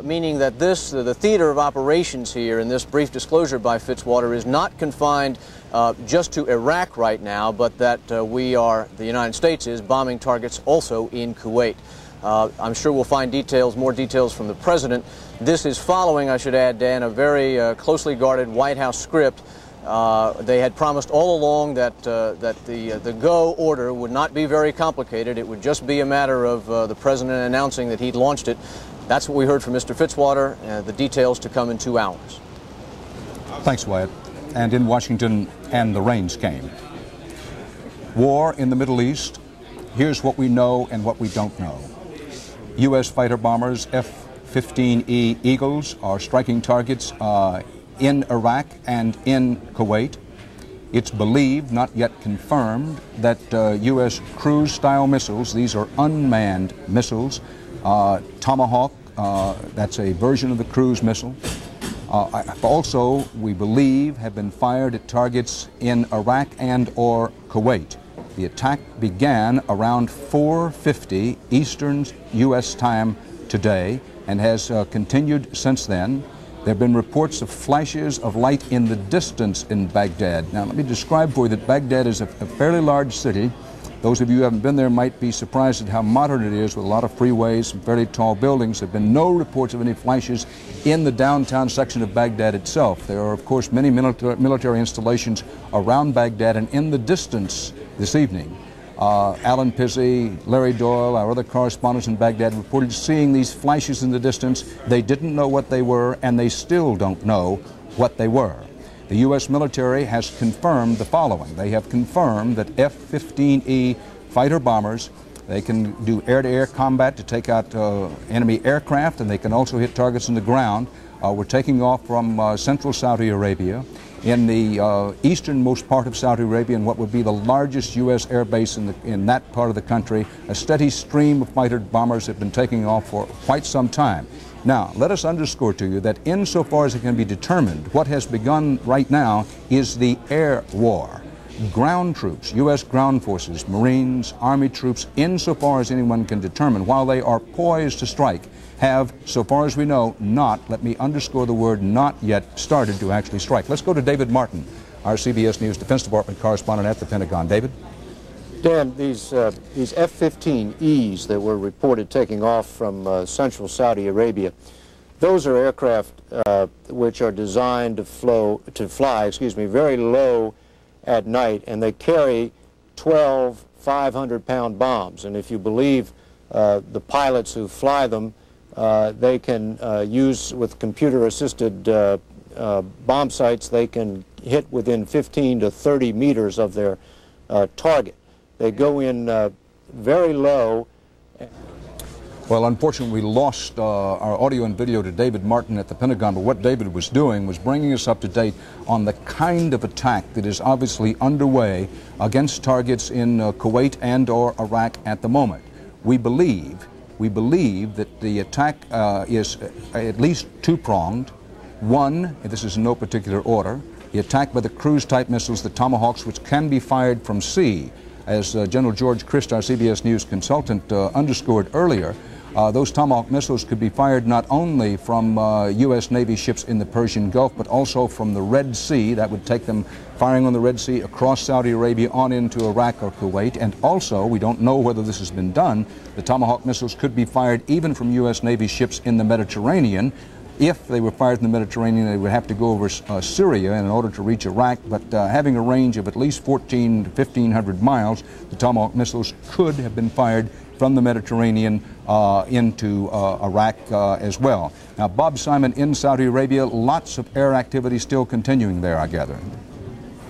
Meaning that the theater of operations here in this brief disclosure by Fitzwater is not confined just to Iraq right now, but that the United States is bombing targets also in Kuwait. I'm sure we'll find more details from the President. This is following, I should add, Dan, a very closely guarded White House script. They had promised all along that the go order would not be very complicated. It would just be a matter of the President announcing that he'd launched it. That's what we heard from Mr. Fitzwater. The details to come in 2 hours. Thanks, Wyatt. And in Washington, and the rains came. War in the Middle East. Here's what we know and what we don't know. U.S. fighter bombers F-15E Eagles are striking targets in Iraq and in Kuwait. It's believed, not yet confirmed, that U.S. cruise-style missiles, these are unmanned missiles, Tomahawk, that's a version of the cruise missile, also, we believe, have been fired at targets in Iraq and or Kuwait. The attack began around 4:50 Eastern U.S. time today and has continued since then. There have been reports of flashes of light in the distance in Baghdad. Now, let me describe for you that Baghdad is a fairly large city. Those of you who haven't been there might be surprised at how modern it is, with a lot of freeways, some fairly tall buildings. There have been no reports of any flashes in the downtown section of Baghdad itself. There are, of course, many military installations around Baghdad, and in the distance this evening, Alan Pizzey, Larry Doyle, our other correspondents in Baghdad reported seeing these flashes in the distance. They didn't know what they were, and they still don't know what they were. The U.S. military has confirmed the following. They have confirmed that F-15E fighter bombers, they can do air-to-air combat to take out enemy aircraft, and they can also hit targets on the ground. We're taking off from central Saudi Arabia. In the easternmost part of Saudi Arabia, in what would be the largest U.S. air base in that part of the country, a steady stream of fighter bombers have been taking off for quite some time. Now, let us underscore to you that insofar as it can be determined, what has begun right now is the air war. Ground troops, U.S. ground forces, Marines, Army troops, insofar as anyone can determine, while they are poised to strike, have, so far as we know, not, let me underscore the word not yet, started to actually strike. Let's go to David Martin, our CBS News Defense Department correspondent at the Pentagon. David? Dan, these F-15Es that were reported taking off from central Saudi Arabia, those are aircraft which are designed to fly very low at night, and they carry 12 500-pound bombs. And if you believe the pilots who fly them, they can use, with computer-assisted bomb sights, they can hit within 15 to 30 meters of their target. They go in very low. Well, unfortunately, we lost our audio and video to David Martin at the Pentagon, but what David was doing was bringing us up to date on the kind of attack that is obviously underway against targets in Kuwait and or Iraq at the moment. We believe that the attack is at least two-pronged. One, this is in no particular order, the attack by the cruise-type missiles, the Tomahawks, which can be fired from sea. As General George Christ, our CBS News consultant, underscored earlier, those Tomahawk missiles could be fired not only from U.S. Navy ships in the Persian Gulf, but also from the Red Sea. That would take them firing on the Red Sea across Saudi Arabia on into Iraq or Kuwait. And also, we don't know whether this has been done, the Tomahawk missiles could be fired even from U.S. Navy ships in the Mediterranean. If they were fired in the Mediterranean, they would have to go over Syria in order to reach Iraq, but having a range of at least 1,400 to 1,500 miles, the Tomahawk missiles could have been fired from the Mediterranean into Iraq as well. Now, Bob Simon in Saudi Arabia, lots of air activity still continuing there, I gather.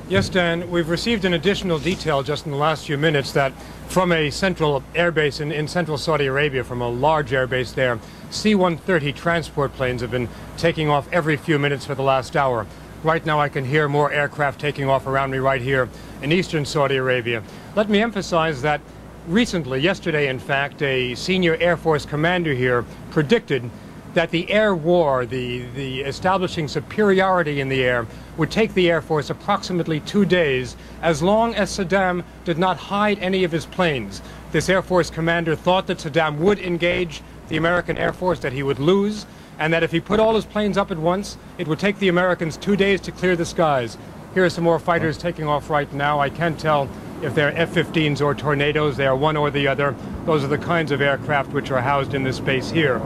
Yes, Dan, we've received an additional detail just in the last few minutes that from a central airbase in central Saudi Arabia, from a large airbase there, C-130 transport planes have been taking off every few minutes for the last hour. Right now I can hear more aircraft taking off around me right here in eastern Saudi Arabia. Let me emphasize that recently, yesterday in fact, a senior Air Force commander here predicted that the air war, the establishing superiority in the air, would take the Air Force approximately 2 days, as long as Saddam did not hide any of his planes. This Air Force commander thought that Saddam would engage, the American Air Force that he would lose, and that if he put all his planes up at once, it would take the Americans 2 days to clear the skies. Here are some more fighters taking off right now. I can't tell if they're F-15s or Tornadoes. They are one or the other. Those are the kinds of aircraft which are housed in this base here.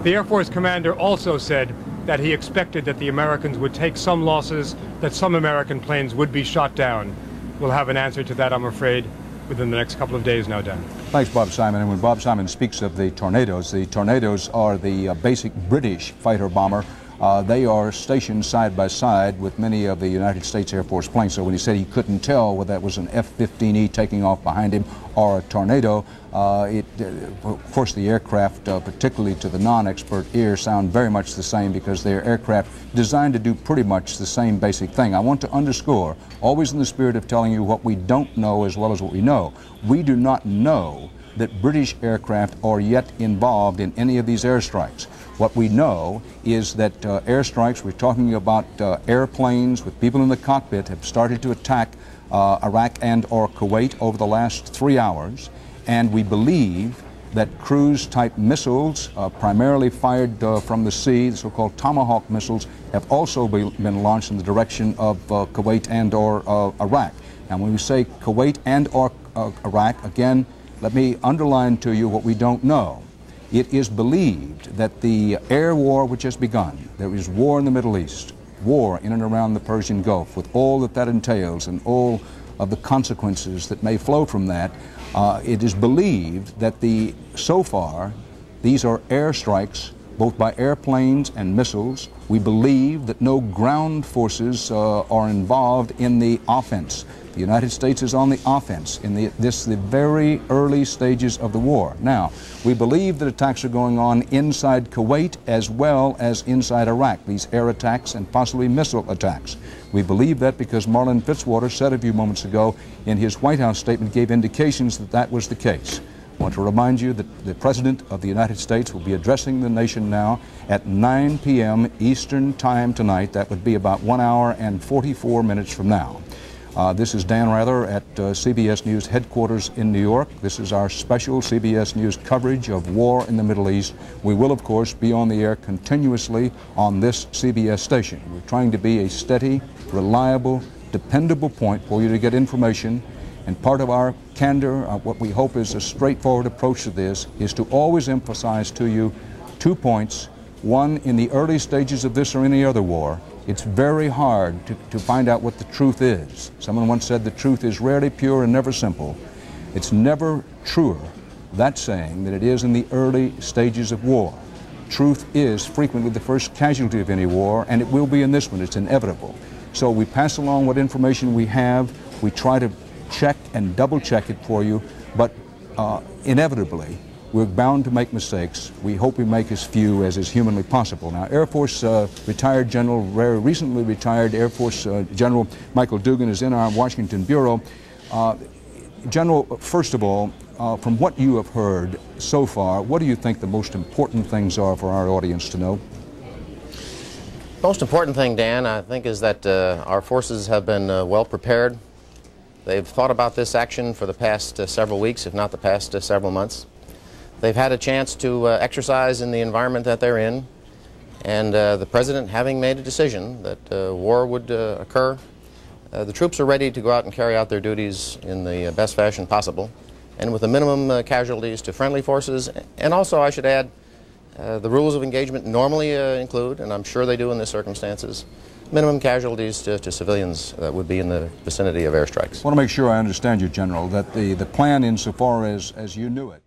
The Air Force commander also said that he expected that the Americans would take some losses, that some American planes would be shot down. We'll have an answer to that, I'm afraid, within the next couple of days now, Dan. Thanks, Bob Simon. And when Bob Simon speaks of the Tornadoes are the basic British fighter bomber. They are stationed side by side with many of the United States Air Force planes. So when he said he couldn't tell whether that was an F-15E taking off behind him or a Tornado, of course the aircraft, particularly to the non-expert ear, sound very much the same because they're aircraft designed to do pretty much the same basic thing. I want to underscore, always in the spirit of telling you what we don't know as well as what we know, we do not know that British aircraft are yet involved in any of these airstrikes. What we know is that airstrikes, we're talking about airplanes with people in the cockpit, have started to attack Iraq and or Kuwait over the last 3 hours, and we believe that cruise-type missiles, primarily fired from the sea, the so-called Tomahawk missiles, have also been launched in the direction of Kuwait and or Iraq. And when we say Kuwait and or Iraq, again, let me underline to you what we don't know. It is believed that the air war which has begun, there is war in the Middle East, war in and around the Persian Gulf, with all that that entails and all of the consequences that may flow from that, it is believed that so far, these are airstrikes, both by airplanes and missiles. We believe that no ground forces are involved in the offense. The United States is on the offense in the very early stages of the war. Now, we believe that attacks are going on inside Kuwait as well as inside Iraq, these air attacks and possibly missile attacks. We believe that because Marlin Fitzwater said a few moments ago in his White House statement gave indications that that was the case. I want to remind you that the President of the United States will be addressing the nation now at 9 p.m. Eastern Time tonight. That would be about 1 hour and 44 minutes from now. This is Dan Rather at CBS News headquarters in New York. This is our special CBS News coverage of war in the Middle East. We will, of course, be on the air continuously on this CBS station. We're trying to be a steady, reliable, dependable point for you to get information. And part of our candor, what we hope is a straightforward approach to this, is to always emphasize to you 2 points. One, in the early stages of this or any other war, it's very hard to find out what the truth is. Someone once said the truth is rarely pure and never simple. It's never truer, that saying, than it is in the early stages of war. Truth is frequently the first casualty of any war, and it will be in this one. It's inevitable. So we pass along what information we have. We try to check and double check it for you, but inevitably, we're bound to make mistakes. We hope we make as few as is humanly possible. Now, Air Force retired General, very recently retired Air Force General Michael Dugan is in our Washington Bureau. General, first of all, from what you have heard so far, what do you think the most important things are for our audience to know? Most important thing, Dan, I think, is that our forces have been well prepared. They've thought about this action for the past several weeks, if not the past several months. They've had a chance to exercise in the environment that they're in, and the President having made a decision that war would occur, the troops are ready to go out and carry out their duties in the best fashion possible, and with the minimum casualties to friendly forces. And also, I should add, the rules of engagement normally include, and I'm sure they do in these circumstances, minimum casualties to civilians that would be in the vicinity of airstrikes. I want to make sure I understand you, General, that the plan insofar as you knew it,